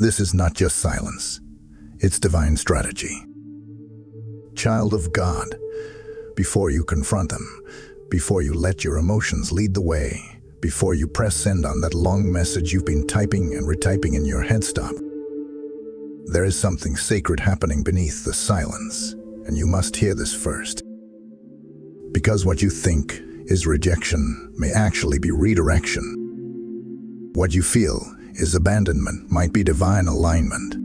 This is not just silence, it's divine strategy. Child of God, before you confront them, before you let your emotions lead the way, before you press send on that long message you've been typing and retyping in your head, stop. There is something sacred happening beneath the silence, and you must hear this first. Because what you think is rejection may actually be redirection. What you feel is abandonment might be divine alignment.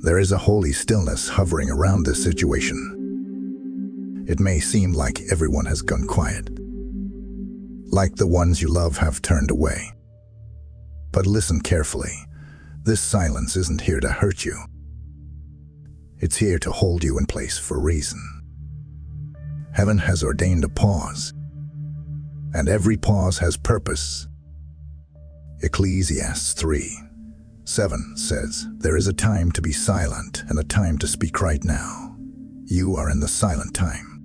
There is a holy stillness hovering around this situation. It may seem like everyone has gone quiet, like the ones you love have turned away. But listen carefully. This silence isn't here to hurt you. It's here to hold you in place for a reason. Heaven has ordained a pause, and every pause has purpose. Ecclesiastes 3:7 says, "There is a time to be silent and a time to speak right now." You are in the silent time.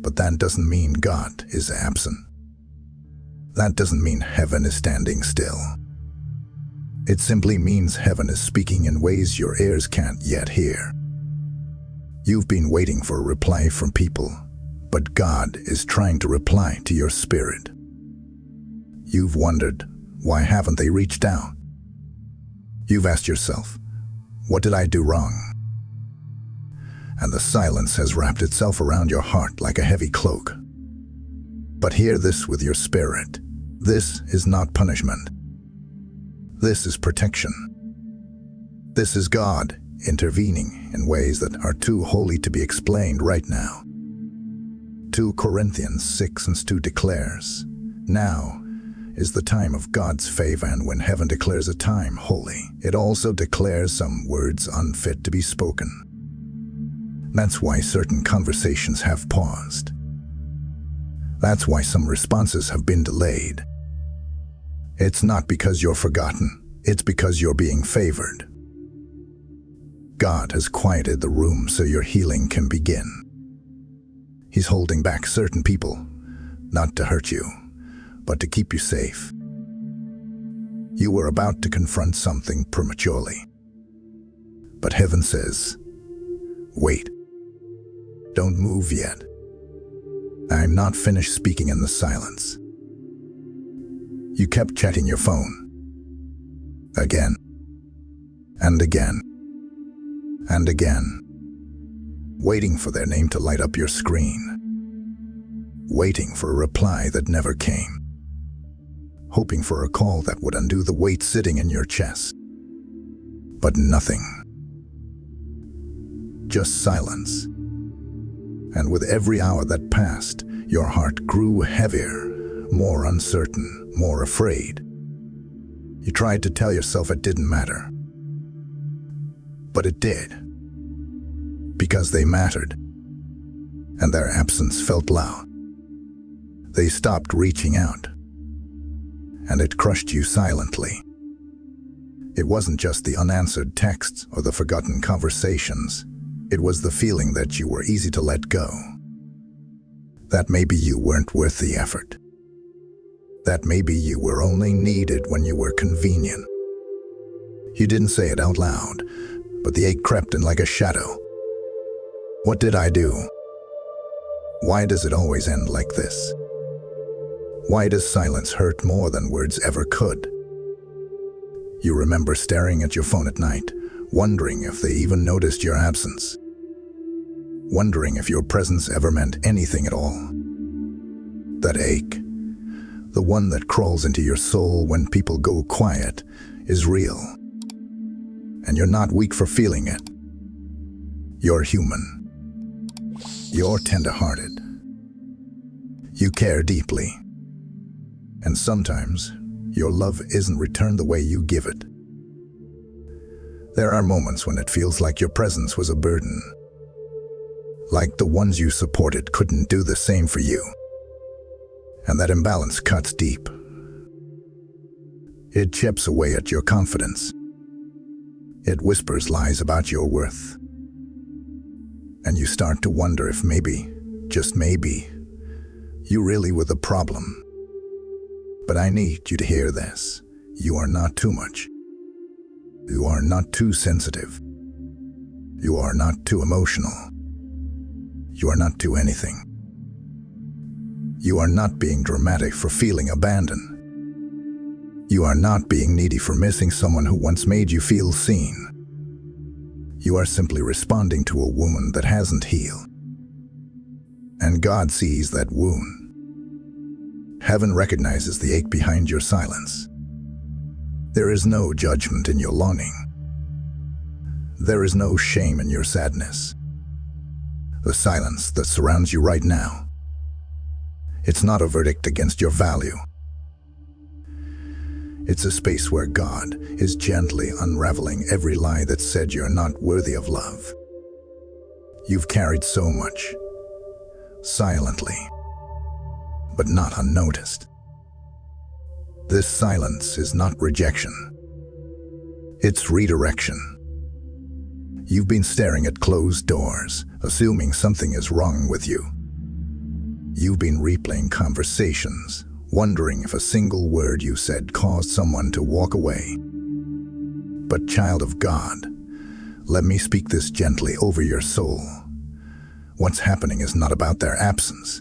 But that doesn't mean God is absent. That doesn't mean heaven is standing still. It simply means heaven is speaking in ways your ears can't yet hear. You've been waiting for a reply from people, but God is trying to reply to your spirit. You've wondered, why haven't they reached out? You've asked yourself, what did I do wrong? And the silence has wrapped itself around your heart like a heavy cloak. But hear this with your spirit. This is not punishment. This is protection. This is God intervening in ways that are too holy to be explained right now. 2 Corinthians 6:2 declares, "Now is the time of God's favor," and when heaven declares a time holy, it also declares some words unfit to be spoken. That's why certain conversations have paused. That's why some responses have been delayed. It's not because you're forgotten, it's because you're being favored. God has quieted the room so your healing can begin. He's holding back certain people, not to hurt you, but to keep you safe. You were about to confront something prematurely. But heaven says, wait, don't move yet. I'm not finished speaking in the silence. You kept checking your phone. Again. And again. And again. Waiting for their name to light up your screen. Waiting for a reply that never came. Hoping for a call that would undo the weight sitting in your chest. But nothing. Just silence. And with every hour that passed, your heart grew heavier, more uncertain, more afraid. You tried to tell yourself it didn't matter. But it did. Because they mattered. And their absence felt loud. They stopped reaching out. And it crushed you silently. It wasn't just the unanswered texts or the forgotten conversations. It was the feeling that you were easy to let go. That maybe you weren't worth the effort. That maybe you were only needed when you were convenient. You didn't say it out loud, but the ache crept in like a shadow. What did I do? Why does it always end like this? Why does silence hurt more than words ever could? You remember staring at your phone at night, wondering if they even noticed your absence. Wondering if your presence ever meant anything at all. That ache, the one that crawls into your soul when people go quiet, is real. And you're not weak for feeling it. You're human. You're tender-hearted. You care deeply. And sometimes, your love isn't returned the way you give it. There are moments when it feels like your presence was a burden. Like the ones you supported couldn't do the same for you. And that imbalance cuts deep. It chips away at your confidence. It whispers lies about your worth. And you start to wonder if maybe, just maybe, you really were the problem. But I need you to hear this. You are not too much. You are not too sensitive. You are not too emotional. You are not too anything. You are not being dramatic for feeling abandoned. You are not being needy for missing someone who once made you feel seen. You are simply responding to a wound that hasn't healed. And God sees that wound. Heaven recognizes the ache behind your silence. There is no judgment in your longing. There is no shame in your sadness. The silence that surrounds you right now, it's not a verdict against your value. It's a space where God is gently unraveling every lie that said you're not worthy of love. You've carried so much, silently, but not unnoticed. This silence is not rejection. It's redirection. You've been staring at closed doors, assuming something is wrong with you. You've been replaying conversations, wondering if a single word you said caused someone to walk away. But child of God, let me speak this gently over your soul. What's happening is not about their absence.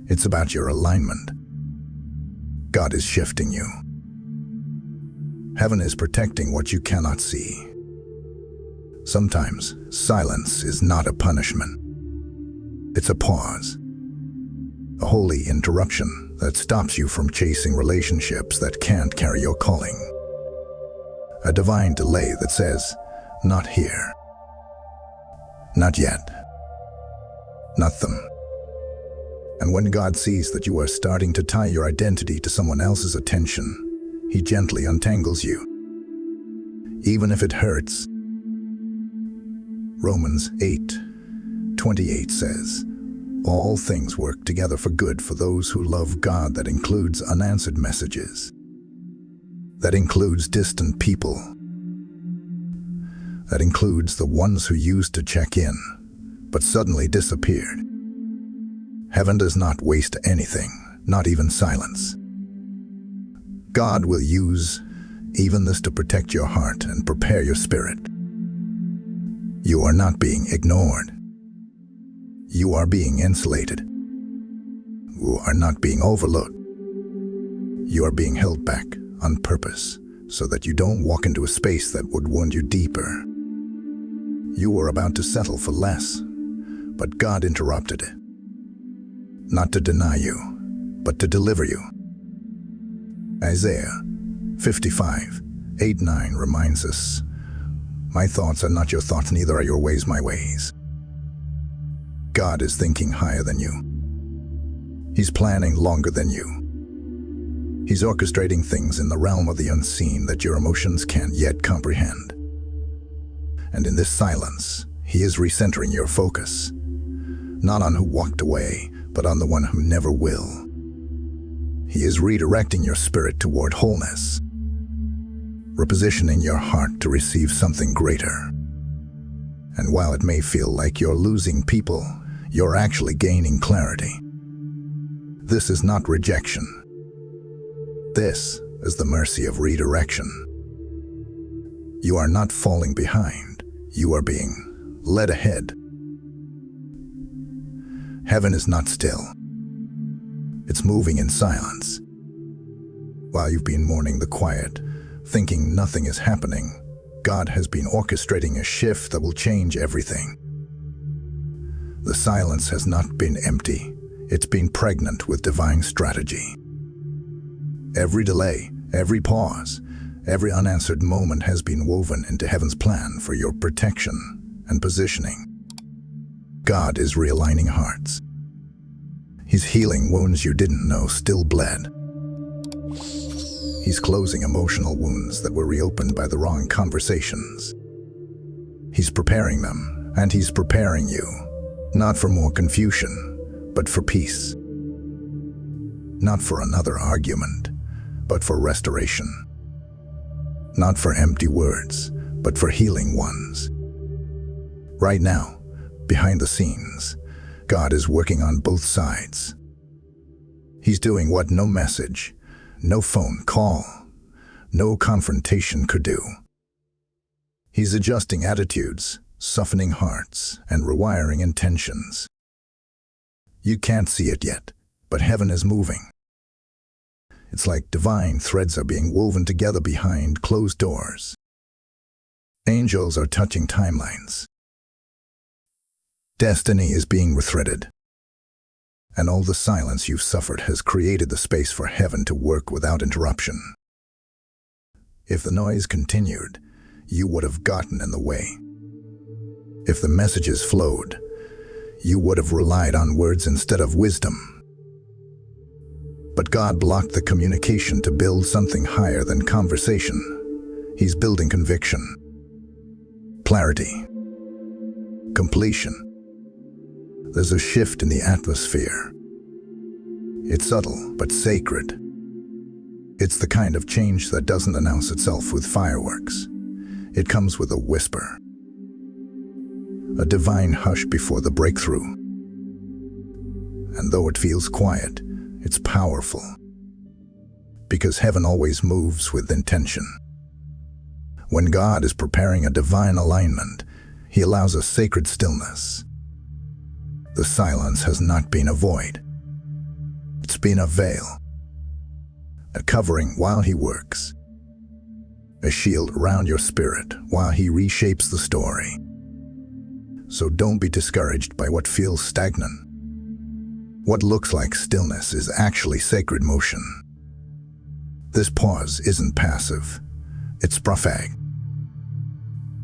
It's about your alignment. God is shifting you. Heaven is protecting what you cannot see. Sometimes silence is not a punishment. It's a pause. A holy interruption that stops you from chasing relationships that can't carry your calling. A divine delay that says, not here. Not yet. Not them. And when God sees that you are starting to tie your identity to someone else's attention, He gently untangles you. Even if it hurts. Romans 8:28 says, all things work together for good for those who love God. That includes unanswered messages. That includes distant people. That includes the ones who used to check in, but suddenly disappeared. Heaven does not waste anything, not even silence. God will use even this to protect your heart and prepare your spirit. You are not being ignored. You are being insulated. You are not being overlooked. You are being held back on purpose so that you don't walk into a space that would wound you deeper. You were about to settle for less, but God interrupted it. Not to deny you, but to deliver you. Isaiah 55:8-9 reminds us, my thoughts are not your thoughts, neither are your ways my ways. God is thinking higher than you. He's planning longer than you. He's orchestrating things in the realm of the unseen that your emotions can't yet comprehend. And in this silence, He is recentering your focus, not on who walked away, but on the one who never will. He is redirecting your spirit toward wholeness, repositioning your heart to receive something greater. And while it may feel like you're losing people, you're actually gaining clarity. This is not rejection. This is the mercy of redirection. You are not falling behind. You are being led ahead. Heaven is not still. It's moving in silence. While you've been mourning the quiet, thinking nothing is happening, God has been orchestrating a shift that will change everything. The silence has not been empty. It's been pregnant with divine strategy. Every delay, every pause, every unanswered moment has been woven into Heaven's plan for your protection and positioning. God is realigning hearts. He's healing wounds you didn't know still bled. He's closing emotional wounds that were reopened by the wrong conversations. He's preparing them, and He's preparing you, not for more confusion, but for peace. Not for another argument, but for restoration. Not for empty words, but for healing ones. Right now, behind the scenes, God is working on both sides. He's doing what no message, no phone call, no confrontation could do. He's adjusting attitudes, softening hearts, and rewiring intentions. You can't see it yet, but heaven is moving. It's like divine threads are being woven together behind closed doors. Angels are touching timelines. Destiny is being rethreaded. And all the silence you've suffered has created the space for heaven to work without interruption. If the noise continued, you would have gotten in the way. If the messages flowed, you would have relied on words instead of wisdom. But God blocked the communication to build something higher than conversation. He's building conviction, clarity, completion. There's a shift in the atmosphere. It's subtle but sacred. It's the kind of change that doesn't announce itself with fireworks. It comes with a whisper, a divine hush before the breakthrough. And though it feels quiet, it's powerful, because heaven always moves with intention. When God is preparing a divine alignment, He allows a sacred stillness. The silence has not been a void. It's been a veil, a covering while He works, a shield around your spirit while He reshapes the story. So don't be discouraged by what feels stagnant. What looks like stillness is actually sacred motion. This pause isn't passive, it's prophetic.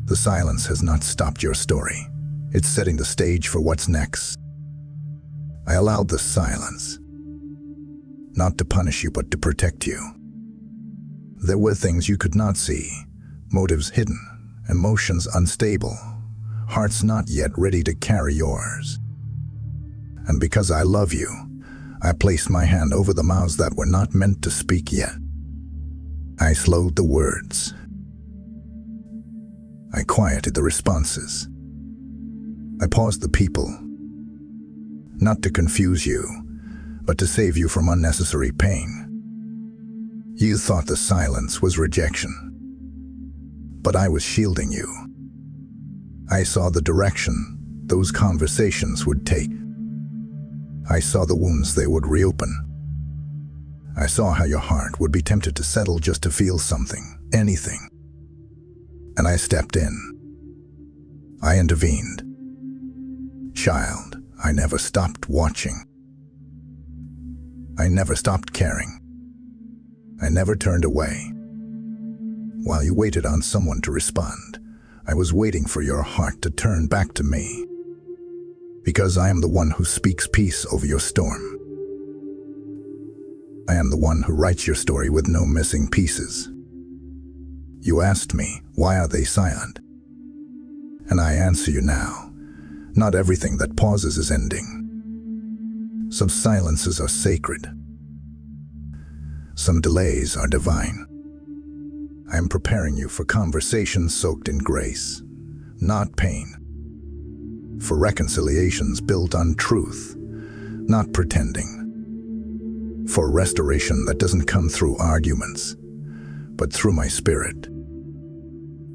The silence has not stopped your story. It's setting the stage for what's next. I allowed the silence, not to punish you, but to protect you. There were things you could not see, motives hidden, emotions unstable, hearts not yet ready to carry yours. And because I love you, I placed my hand over the mouths that were not meant to speak yet. I slowed the words. I quieted the responses. I paused the people, not to confuse you, but to save you from unnecessary pain. You thought the silence was rejection, but I was shielding you. I saw the direction those conversations would take. I saw the wounds they would reopen. I saw how your heart would be tempted to settle just to feel something, anything. And I stepped in. I intervened. Child, I never stopped watching. I never stopped caring. I never turned away. While you waited on someone to respond, I was waiting for your heart to turn back to me. Because I am the one who speaks peace over your storm. I am the one who writes your story with no missing pieces. You asked me, why are they silent? And I answer you now, not everything that pauses is ending. Some silences are sacred. Some delays are divine. I am preparing you for conversations soaked in grace, not pain. For reconciliations built on truth, not pretending. For restoration that doesn't come through arguments, but through my spirit.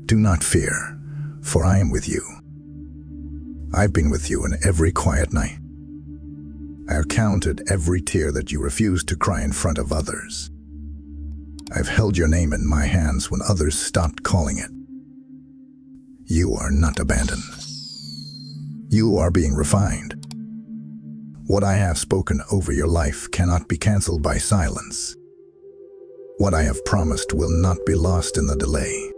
Do not fear, for I am with you. I've been with you in every quiet night. I have counted every tear that you refused to cry in front of others. I've held your name in my hands when others stopped calling it. You are not abandoned. You are being refined. What I have spoken over your life cannot be canceled by silence. What I have promised will not be lost in the delay.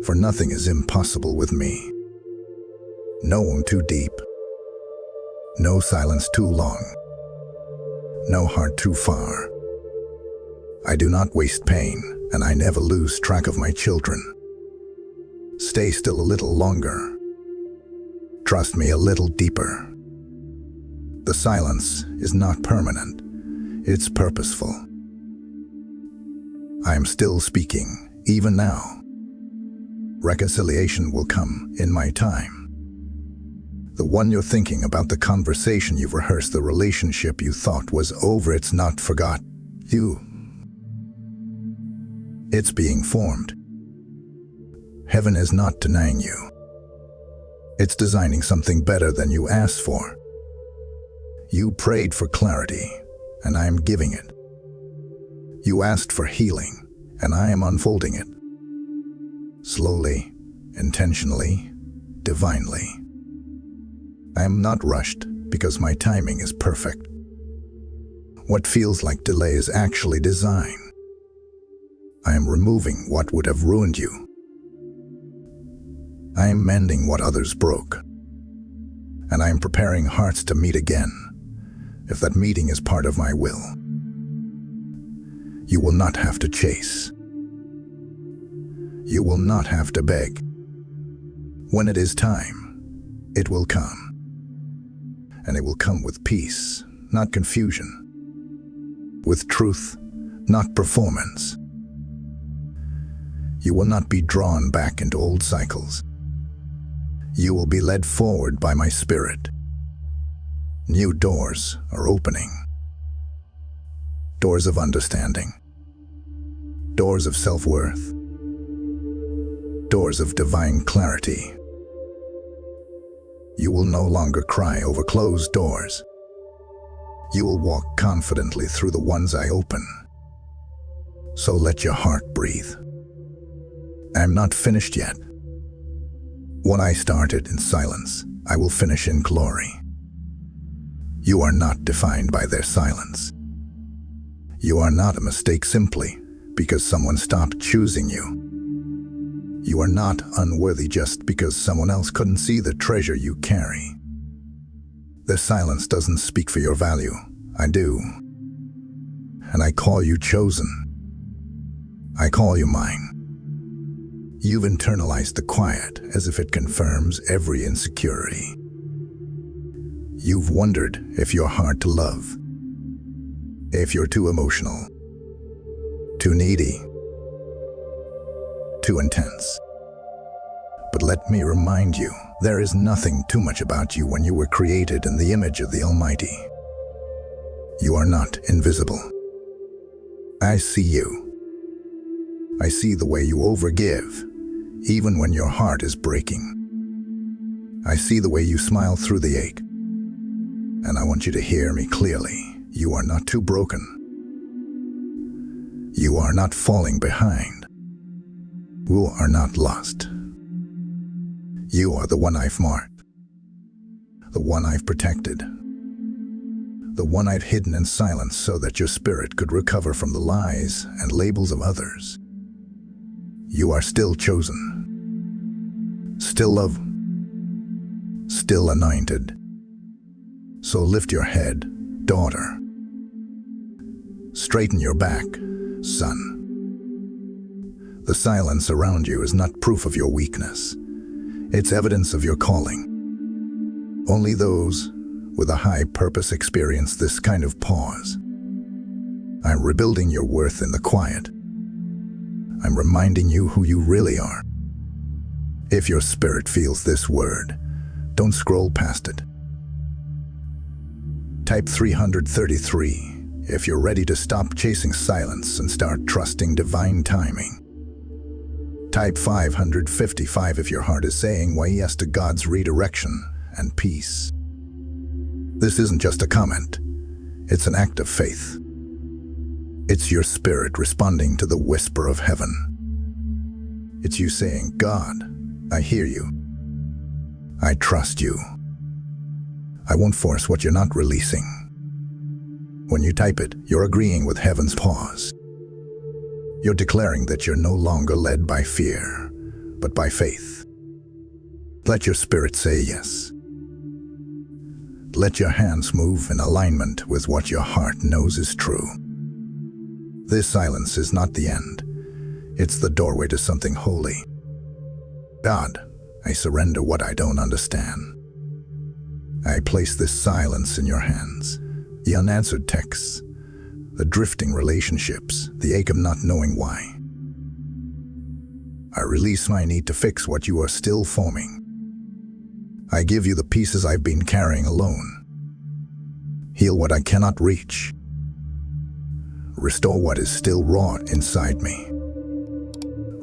For nothing is impossible with me. No wound too deep. No silence too long. No heart too far. I do not waste pain, and I never lose track of my children. Stay still a little longer. Trust me a little deeper. The silence is not permanent. It's purposeful. I am still speaking, even now. Reconciliation will come in my time. The one you're thinking about, the conversation you've rehearsed, the relationship you thought was over, it's not forgot. It's being formed. Heaven is not denying you. It's designing something better than you asked for. You prayed for clarity, and I am giving it. You asked for healing, and I am unfolding it. Slowly, intentionally, divinely. I am not rushed because my timing is perfect. What feels like delay is actually design. I am removing what would have ruined you. I am mending what others broke. And I am preparing hearts to meet again, if that meeting is part of my will. You will not have to chase. You will not have to beg. When it is time, it will come. And it will come with peace, not confusion. With truth, not performance. You will not be drawn back into old cycles. You will be led forward by my Spirit. New doors are opening. Doors of understanding. Doors of self-worth. Doors of divine clarity. You will no longer cry over closed doors. You will walk confidently through the ones I open. So let your heart breathe. I am not finished yet. What I started in silence, I will finish in glory. You are not defined by their silence. You are not a mistake simply because someone stopped choosing you. You are not unworthy just because someone else couldn't see the treasure you carry. Their silence doesn't speak for your value. I do. And I call you chosen. I call you mine. You've internalized the quiet as if it confirms every insecurity. You've wondered if you're hard to love, if you're too emotional, too needy, too intense. But let me remind you, there is nothing too much about you when you were created in the image of the Almighty. You are not invisible. I see you. I see the way you overgive, even when your heart is breaking. I see the way you smile through the ache. And I want you to hear me clearly. You are not too broken. You are not falling behind. You are not lost. You are the one I've marked. The one I've protected. The one I've hidden in silence so that your spirit could recover from the lies and labels of others. You are still chosen, still loved, still anointed. So lift your head, daughter. Straighten your back, son. The silence around you is not proof of your weakness. It's evidence of your calling. Only those with a high purpose experience this kind of pause. I'm rebuilding your worth in the quiet. I'm reminding you who you really are. If your spirit feels this word, don't scroll past it. Type 333 if you're ready to stop chasing silence and start trusting divine timing. Type 555 if your heart is saying why yes to God's redirection and peace. This isn't just a comment. It's an act of faith. It's your spirit responding to the whisper of heaven. It's you saying, God, I hear you. I trust you. I won't force what you're not releasing. When you type it, you're agreeing with heaven's pause. You're declaring that you're no longer led by fear, but by faith. Let your spirit say yes. Let your hands move in alignment with what your heart knows is true. This silence is not the end. It's the doorway to something holy. God, I surrender what I don't understand. I place this silence in your hands. The unanswered texts, the drifting relationships, the ache of not knowing why. I release my need to fix what you are still forming. I give you the pieces I've been carrying alone. Heal what I cannot reach. Restore what is still raw inside me.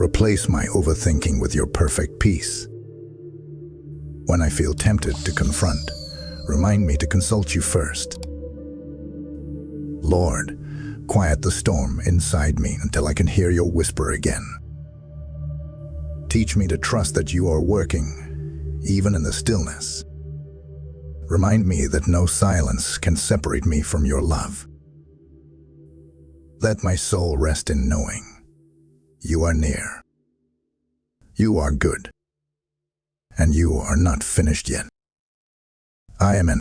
Replace my overthinking with your perfect peace. When I feel tempted to confront, remind me to consult you first. Lord, quiet the storm inside me until I can hear your whisper again. Teach me to trust that you are working, even in the stillness. Remind me that no silence can separate me from your love. Let my soul rest in knowing you are near. You are good, and you are not finished yet. I am an